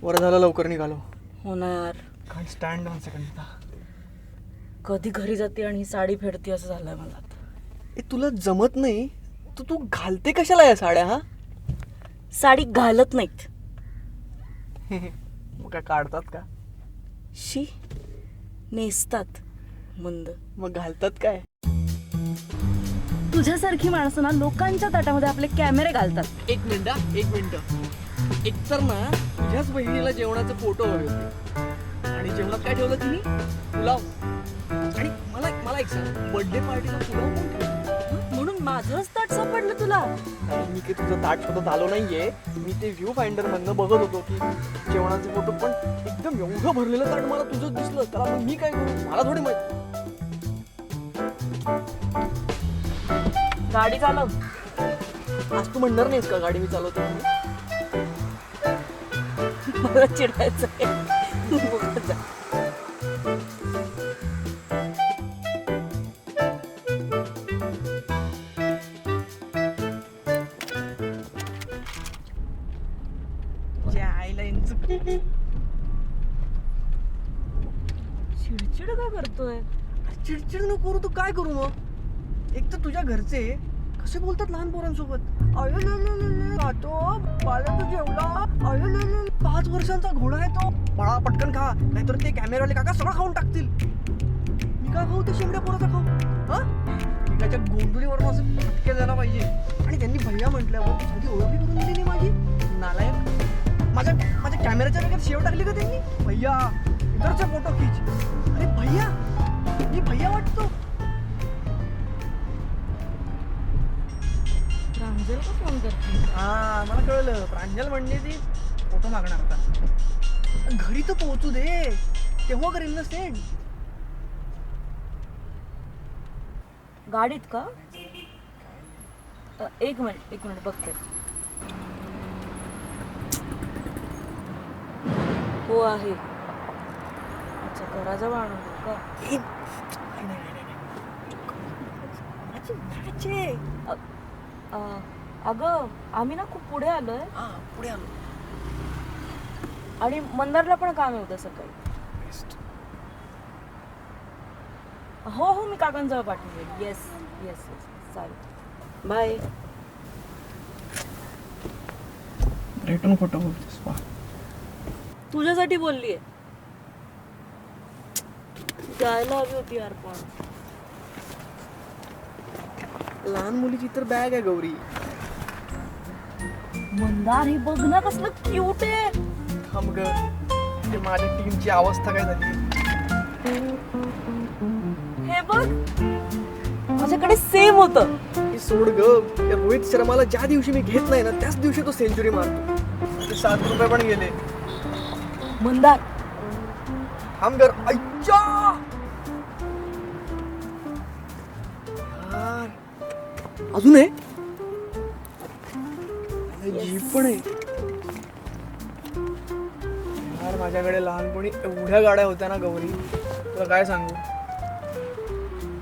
बरं झालं लवकर निघालो. हो ना यार, काय स्टँड 1 सेकंड. कधी घरी जाते आणि ही साडी फेडते असं झालंय मला आता. ए तुला जमत नाही, तू घालते कशाला या साड्या? हा साडी घालत नाहीत. मग काय काढतात का? शी, नेसतात मंद. मग घालतात काय? तुझ्यासारखी माणसं ना लोकांच्या ताटामध्ये आपले कॅमेरे घालतात. एक मिनिट. एक तर ना तुझ्याच बहिणीला जेवणाचे फोटो हवे होते आणि जेवणात काय ठेवलं तिने? पुलाव. आणि मला एक सांग, बर्थडे पार्टीला पुलाव कोण ठेवलं? म्हणून माझंच ताट सापडलं तुला. आणि मी काही तुझं ताट शोधत आलो नाहीये. मी ते व्ह्यू फाइंडर मधनं बघत होतो की जेवणाचे फोटो, पण एकदम एवढं भरलेलं ताट मला तुझं दिसलं. त्याला मग मी काय करू? मला थोडी माहिती. गाडी चालव. आज तू म्हणणार नाहीस का गाडी मी चालवतो? मला चिडायचंय. बघत जा. चिडचिड का करतोय? चिडचिड नको करू. तू काय करू मग? एक तर तुझ्या घरचे कसे बोलतात लहान पोरांसोबत. तू जेवला? 5 वर्षांचा घोडा आहे तो. बाळा पटकन खा, नाहीतर ते कॅमेरावाले काका सगळं खाऊन टाकतील. मी काय खाऊ? ते शेंबड्या पोराचा खाऊ? हा, एकाच्या गोंधळीवर असं फटके द्यायला पाहिजे. आणि त्यांनी भैया म्हटल्यावर साधी ओळखी करून दिली नाही माझी. नालायक. माझ्या कॅमेऱ्याच्या वेगळ्यात शेव टाकली का त्यांनी? भैया इधरचा फोटो खीच. अरे भैया, मी भैया वाटतो? प्रांजल का फोन करते? हा, मला कळलं. प्रांजल म्हणली ती फोटो मागणार होता. घरी तर पोहोचू दे, तेव्हा करेल ना सेंड. गाडीत का? एक मिनिट बघते. हो आहे. अच्छा, घराजवळ आणून का? अगं, आम्ही ना खूप पुढे आलोय. पुढे आलो. आणि मंदारला पण काम आहे उद्या सकाळी. हो, मी काकांजवळ पाठवून. येस चालेल. बाय. रिटर्न फोटो बोलतेस पा. तुझ्यासाठी बोललीये. जायला हवी होती यार. पण लहान मुलीची तर बॅग आहे गौरी. मंदार, हे बघ ना कसलं क्यूट आहे. थांब ग, ते माझ्या टीमची अवस्था काय झाली. हे बघ, माझ्याकडे सेम होतं. हे सोड ग. त्या रोहित शर्माला ज्या दिवशी मी घेत नाही ना, त्याच दिवशी तो सेंचुरी मारतो. ते 7 रुपये पण गेले. मंदार, थांब ग. अच्छा यार, अजून आहे. जीप पण आहे यार. माझ्याकडे लहानपणी एवढ्या गाड्या होत्या ना गौरी, तुला काय सांगू.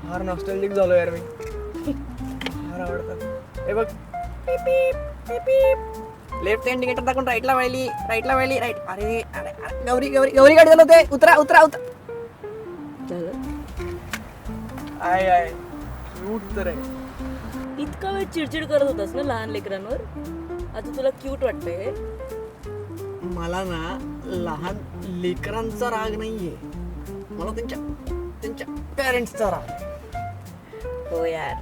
फार नॉस्टॅल्जिक झालो यार मी. फार आवडतात. हे बघ, लेफ्ट हँड इंडिकेटर टाकून राईटला वळली. राईट. अरे गौरी गाडी चालवते. उतरा. आहे क्यूट तर आहे. इतका वेळ चिडचिड करत होतास ना लहान लेकरांवर, आता तुला क्यूट वाटतंय. मला ना लहान लेकरांचा राग नाहीये, मला त्यांच्या पॅरेंट्सचा राग. हो यार,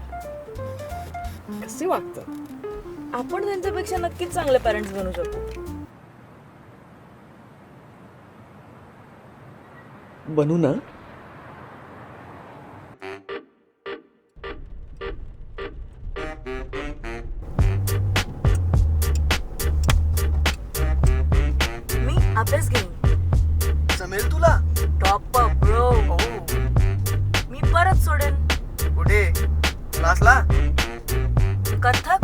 कसे वागतात. आपण त्यांच्यापेक्षा नक्कीच चांगले पॅरेंट्स बनू शकतो. बनू ना. मी अभ्यास घेईन. जमेल तुला? Top bro. मी परत सोडेन. कुठे? क्लासला? Kathak.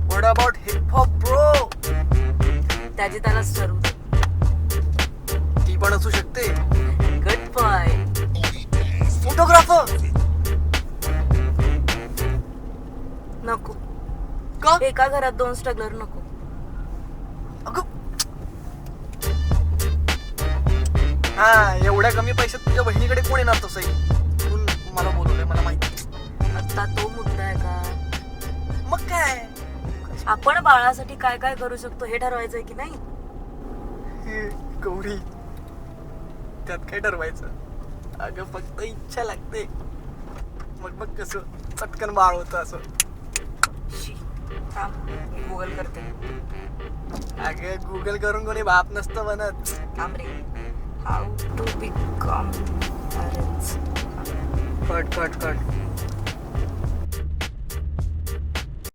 What about heap hop bro? त्याची त्यालाच ठरवू. ती पण असू शकते. Good boy. फोटोग्राफर नको. का? एका घरात 2 स्ट्रगलर नको. अगं हा एवढ्या कमी पैशात तुझ्या बहिणीकडे कोण येणार तसंही म्हणून मला बोलवलंय, मला माहिती. आता तो मुद्दा आहे का? मग काय आपण बाळासाठी काय काय करू शकतो हे ठरवायचंय की नाही? हे गौरी, त्यात काय ठरवायचं? अगं फक्त इच्छा लागते, मग बघ कसं चटकन बाळ होतं असं. गुगल करते. अगं गुगल करून कोणी बाप नसतं बनत. थांब रे. How to become. Cut cut cut